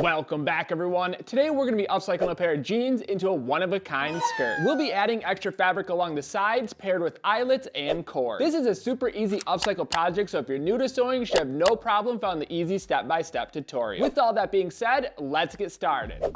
Welcome back, everyone. Today we're going to be upcycling a pair of jeans into a one-of-a-kind skirt. We'll be adding extra fabric along the sides paired with eyelets and cord. This is a super easy upcycle project, so if you're new to sewing, you should have no problem following the easy step-by-step tutorial. With all that being said, let's get started.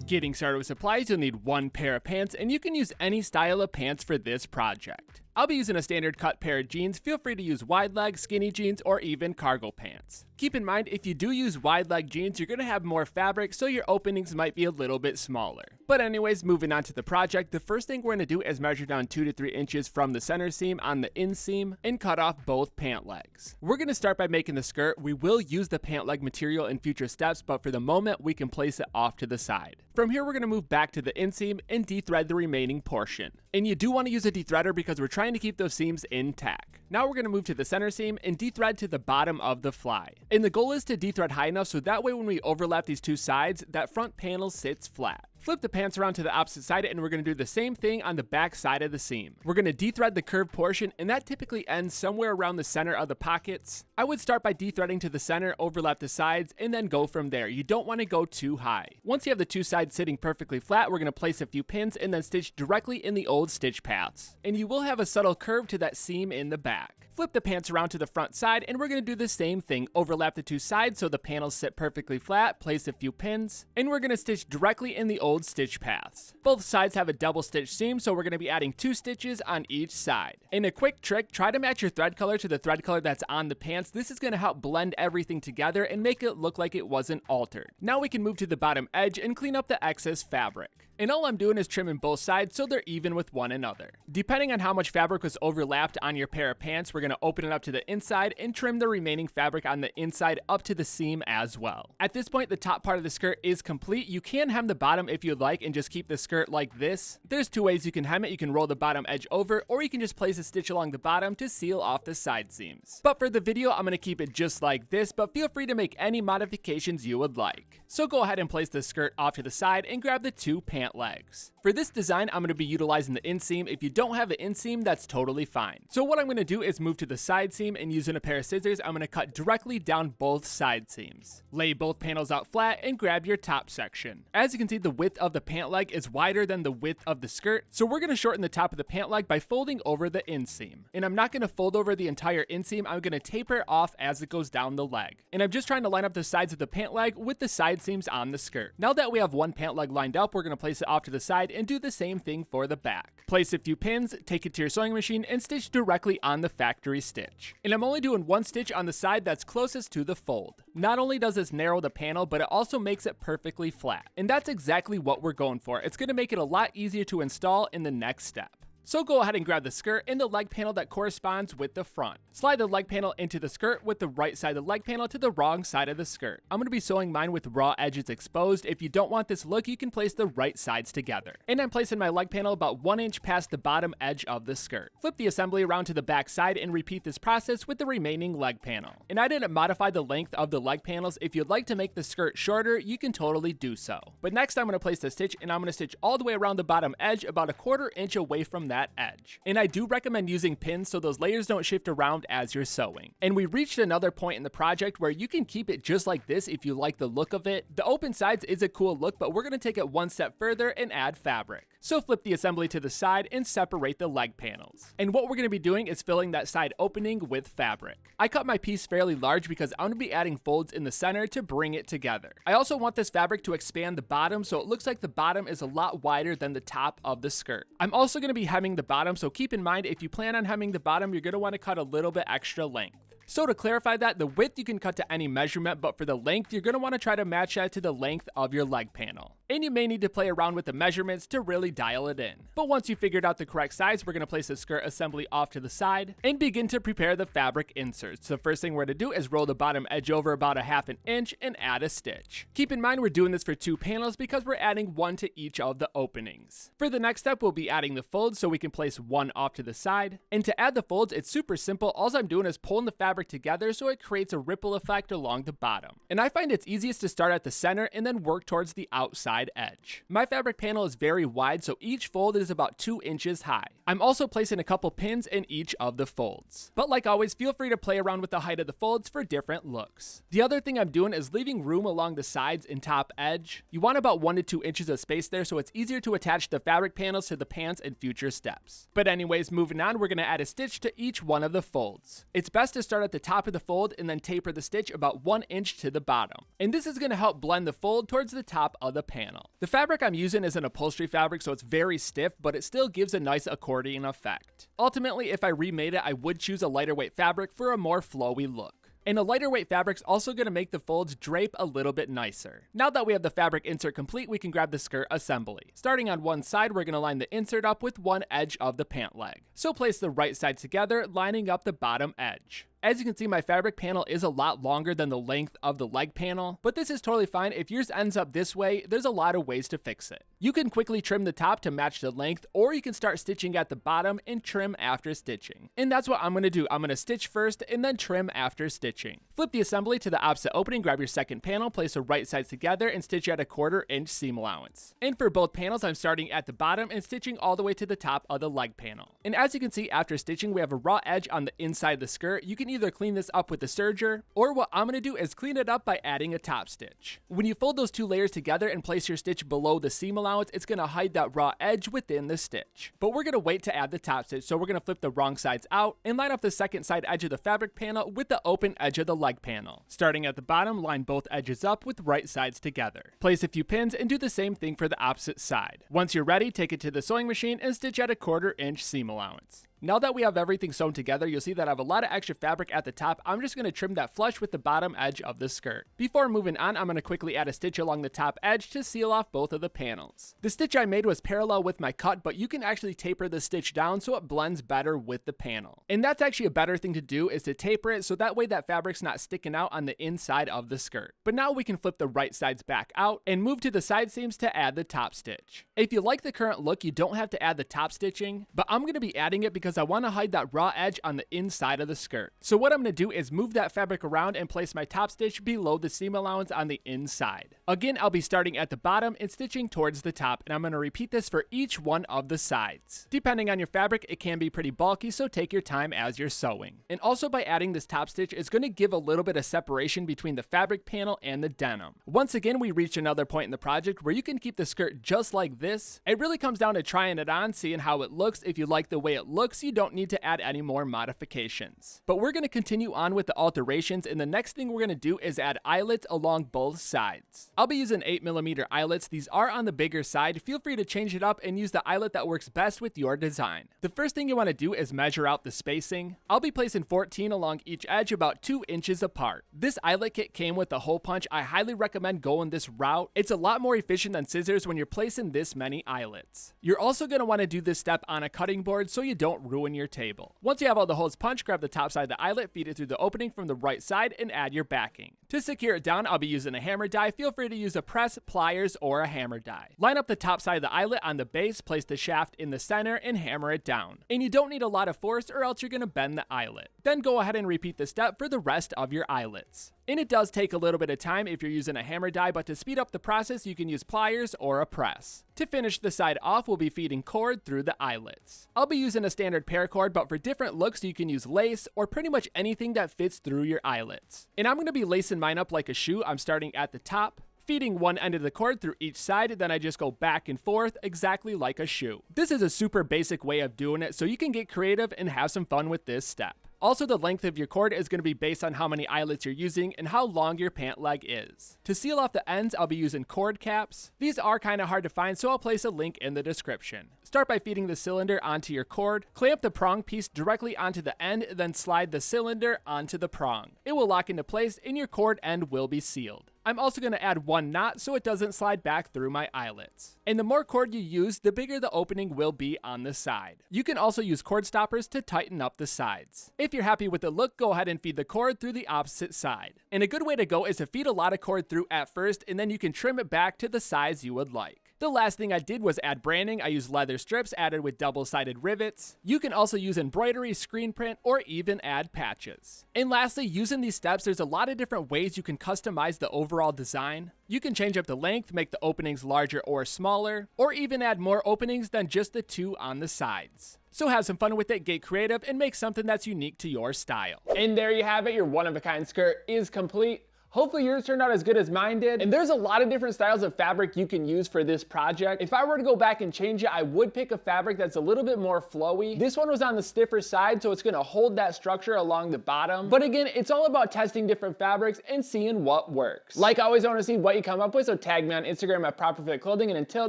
Getting started with supplies, you'll need one pair of pants, and you can use any style of pants for this project. I'll be using a standard cut pair of jeans. Feel free to use wide leg, skinny jeans, or even cargo pants. Keep in mind, if you do use wide leg jeans, you're going to have more fabric, so your openings might be a little bit smaller. But anyways, moving on to the project, the first thing we're going to do is measure down 2 to 3 inches from the center seam on the inseam and cut off both pant legs. We're going to start by making the skirt. We will use the pant leg material in future steps, but for the moment, we can place it off to the side. From here, we're going to move back to the inseam and dethread the remaining portion. And you do want to use a dethreader because we're trying to keep those seams intact. Now we're going to move to the center seam and dethread to the bottom of the fly. And the goal is to dethread high enough so that way when we overlap these two sides, that front panel sits flat. Flip the pants around to the opposite side and we're going to do the same thing on the back side of the seam. We're going to dethread the curved portion, and that typically ends somewhere around the center of the pockets. I would start by dethreading to the center, overlap the sides, and then go from there. You don't want to go too high. Once you have the two sides sitting perfectly flat, we're going to place a few pins and then stitch directly in the old stitch paths. And you will have a subtle curve to that seam in the back. Flip the pants around to the front side and we're going to do the same thing. Overlap the two sides so the panels sit perfectly flat, place a few pins, and we're going to stitch directly in the old stitch paths. Both sides have a double stitch seam, so we're going to be adding 2 stitches on each side. And a quick trick, try to match your thread color to the thread color that's on the pants. This is going to help blend everything together and make it look like it wasn't altered. Now we can move to the bottom edge and clean up the excess fabric. And all I'm doing is trimming both sides so they're even with one another. Depending on how much fabric was overlapped on your pair of pants, we're going to open it up to the inside and trim the remaining fabric on the inside up to the seam as well. At this point, the top part of the skirt is complete. You can hem the bottom if you'd like and just keep the skirt like this. There's 2 ways you can hem it. You can roll the bottom edge over, or you can just place a stitch along the bottom to seal off the side seams. But for the video, I'm going to keep it just like this, but feel free to make any modifications you would like. So go ahead and place the skirt off to the side and grab the 2 pant legs. For this design, I'm going to be utilizing the inseam. If you don't have an inseam, that's totally fine. So what I'm going to do is move to the side seam, and using a pair of scissors, I'm going to cut directly down both side seams. Lay both panels out flat and grab your top section. As you can see, the width of the pant leg is wider than the width of the skirt, so we're going to shorten the top of the pant leg by folding over the inseam. And I'm not going to fold over the entire inseam. I'm going to taper it off as it goes down the leg. And I'm just trying to line up the sides of the pant leg with the side seams on the skirt. Now that we have one pant leg lined up, we're going to place it off to the side and do the same thing for the back. Place a few pins, take it to your sewing machine, and stitch directly on the factory stitch. And I'm only doing 1 stitch on the side that's closest to the fold. Not only does this narrow the panel, but it also makes it perfectly flat. And that's exactly what we're going for. It's going to make it a lot easier to install in the next step. So go ahead and grab the skirt and the leg panel that corresponds with the front. Slide the leg panel into the skirt with the right side of the leg panel to the wrong side of the skirt. I'm going to be sewing mine with raw edges exposed. If you don't want this look, you can place the right sides together. And I'm placing my leg panel about 1 inch past the bottom edge of the skirt. Flip the assembly around to the back side and repeat this process with the remaining leg panel. And I didn't modify the length of the leg panels. If you'd like to make the skirt shorter, you can totally do so. But next I'm going to place the stitch, and I'm going to stitch all the way around the bottom edge about 1/4 inch away from that edge. And I do recommend using pins so those layers don't shift around as you're sewing. And we reached another point in the project where you can keep it just like this if you like the look of it. The open sides is a cool look, but we're going to take it 1 step further and add fabric. So flip the assembly to the side and separate the leg panels. And what we're going to be doing is filling that side opening with fabric. I cut my piece fairly large because I'm going to be adding folds in the center to bring it together. I also want this fabric to expand the bottom so it looks like the bottom is a lot wider than the top of the skirt. I'm also going to be hemming the bottom, so keep in mind if you plan on hemming the bottom, you're going to want to cut a little bit extra length. So to clarify that, the width you can cut to any measurement, but for the length, you're going to want to try to match that to the length of your leg panel. And you may need to play around with the measurements to really dial it in. But once you figured out the correct size, we're going to place the skirt assembly off to the side and begin to prepare the fabric inserts. So first thing we're going to do is roll the bottom edge over about 1/2 inch and add a stitch. Keep in mind we're doing this for 2 panels because we're adding 1 to each of the openings. For the next step, we'll be adding the folds, so we can place 1 off to the side. And to add the folds, it's super simple. All I'm doing is pulling the fabric together so it creates a ripple effect along the bottom. And I find it's easiest to start at the center and then work towards the outside side edge. My fabric panel is very wide, so each fold is about 2 inches high. I'm also placing a couple pins in each of the folds. But like always, feel free to play around with the height of the folds for different looks. The other thing I'm doing is leaving room along the sides and top edge. You want about 1 to 2 inches of space there so it's easier to attach the fabric panels to the pants in future steps. But anyways, moving on, we're going to add a stitch to each one of the folds. It's best to start at the top of the fold and then taper the stitch about 1 inch to the bottom. And this is going to help blend the fold towards the top of the panel. The fabric I'm using is an upholstery fabric, so it's very stiff, but it still gives a nice accordion effect. Ultimately, if I remade it, I would choose a lighter weight fabric for a more flowy look. And a lighter weight fabric's also going to make the folds drape a little bit nicer. Now that we have the fabric insert complete, we can grab the skirt assembly. Starting on one side, we're going to line the insert up with one edge of the pant leg. So place the right side together, lining up the bottom edge. As you can see, my fabric panel is a lot longer than the length of the leg panel, but this is totally fine. If yours ends up this way, there's a lot of ways to fix it. You can quickly trim the top to match the length, or you can start stitching at the bottom and trim after stitching. And that's what I'm going to do. I'm going to stitch first and then trim after stitching. Flip the assembly to the opposite opening, grab your second panel, place the right sides together, and stitch at a 1/4 inch seam allowance. And for both panels, I'm starting at the bottom and stitching all the way to the top of the leg panel. And as you can see, after stitching, we have a raw edge on the inside of the skirt. You can either clean this up with a serger, or what I'm going to do is clean it up by adding a top stitch. When you fold those two layers together and place your stitch below the seam allowance, it's going to hide that raw edge within the stitch. But we're going to wait to add the top stitch, so we're going to flip the wrong sides out and line up the second side edge of the fabric panel with the open edge of the leg panel. Starting at the bottom, line both edges up with right sides together. Place a few pins and do the same thing for the opposite side. Once you're ready, take it to the sewing machine and stitch at a 1/4 inch seam allowance. Now that we have everything sewn together, you'll see that I have a lot of extra fabric at the top. I'm just going to trim that flush with the bottom edge of the skirt. Before moving on, I'm going to quickly add a stitch along the top edge to seal off both of the panels. The stitch I made was parallel with my cut, but you can actually taper the stitch down so it blends better with the panel. And that's actually a better thing to do, is to taper it so that way that fabric's not sticking out on the inside of the skirt. But now we can flip the right sides back out and move to the side seams to add the top stitch. If you like the current look, you don't have to add the top stitching, but I'm going to be adding it because I want to hide that raw edge on the inside of the skirt. So what I'm going to do is move that fabric around and place my top stitch below the seam allowance on the inside. Again, I'll be starting at the bottom and stitching towards the top, and I'm going to repeat this for each one of the sides. Depending on your fabric, it can be pretty bulky, so take your time as you're sewing. And also by adding this top stitch, it's going to give a little bit of separation between the fabric panel and the denim. Once again, we reach another point in the project where you can keep the skirt just like this. It really comes down to trying it on, seeing how it looks. If you like the way it looks, you don't need to add any more modifications. But we're going to continue on with the alterations, and the next thing we're going to do is add eyelets along both sides. I'll be using 8mm eyelets. These are on the bigger side. Feel free to change it up and use the eyelet that works best with your design. The first thing you want to do is measure out the spacing. I'll be placing 14 along each edge, about 2 inches apart. This eyelet kit came with a hole punch. I highly recommend going this route. It's a lot more efficient than scissors when you're placing this many eyelets. You're also going to want to do this step on a cutting board so you don't ruin your table. Once you have all the holes punched, grab the top side of the eyelet, feed it through the opening from the right side, and add your backing. To secure it down, I'll be using a hammer die. Feel free to use a press, pliers, or a hammer die. Line up the top side of the eyelet on the base, place the shaft in the center, and hammer it down. And you don't need a lot of force or else you're going to bend the eyelet. Then go ahead and repeat the step for the rest of your eyelets. And it does take a little bit of time if you're using a hammer die, but to speed up the process, you can use pliers or a press. To finish the side off, we'll be feeding cord through the eyelets. I'll be using a standard paracord, but for different looks, you can use lace or pretty much anything that fits through your eyelets. And I'm going to be lacing mine up like a shoe. I'm starting at the top, feeding one end of the cord through each side, then I just go back and forth exactly like a shoe. This is a super basic way of doing it, so you can get creative and have some fun with this step. Also, the length of your cord is going to be based on how many eyelets you're using and how long your pant leg is. To seal off the ends, I'll be using cord caps. These are kind of hard to find, so I'll place a link in the description. Start by feeding the cylinder onto your cord, clamp the prong piece directly onto the end, then slide the cylinder onto the prong. It will lock into place and your cord end will be sealed. I'm also going to add one knot so it doesn't slide back through my eyelets. And the more cord you use, the bigger the opening will be on the side. You can also use cord stoppers to tighten up the sides. If you're happy with the look, go ahead and feed the cord through the opposite side. And a good way to go is to feed a lot of cord through at first, and then you can trim it back to the size you would like. The last thing I did was add branding. I used leather strips added with double-sided rivets. You can also use embroidery, screen print, or even add patches. And lastly, using these steps, there's a lot of different ways you can customize the overall design. You can change up the length, make the openings larger or smaller, or even add more openings than just the 2 on the sides. So have some fun with it, get creative, and make something that's unique to your style. And there you have it, your one-of-a-kind skirt is complete. Hopefully yours turned out as good as mine did. And there's a lot of different styles of fabric you can use for this project. If I were to go back and change it, I would pick a fabric that's a little bit more flowy. This one was on the stiffer side, so it's gonna hold that structure along the bottom. But again, it's all about testing different fabrics and seeing what works. Like always, I wanna see what you come up with, so tag me on Instagram at Properfit Clothing. And until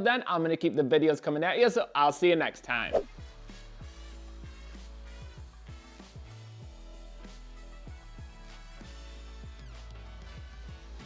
then, I'm gonna keep the videos coming at you, so I'll see you next time.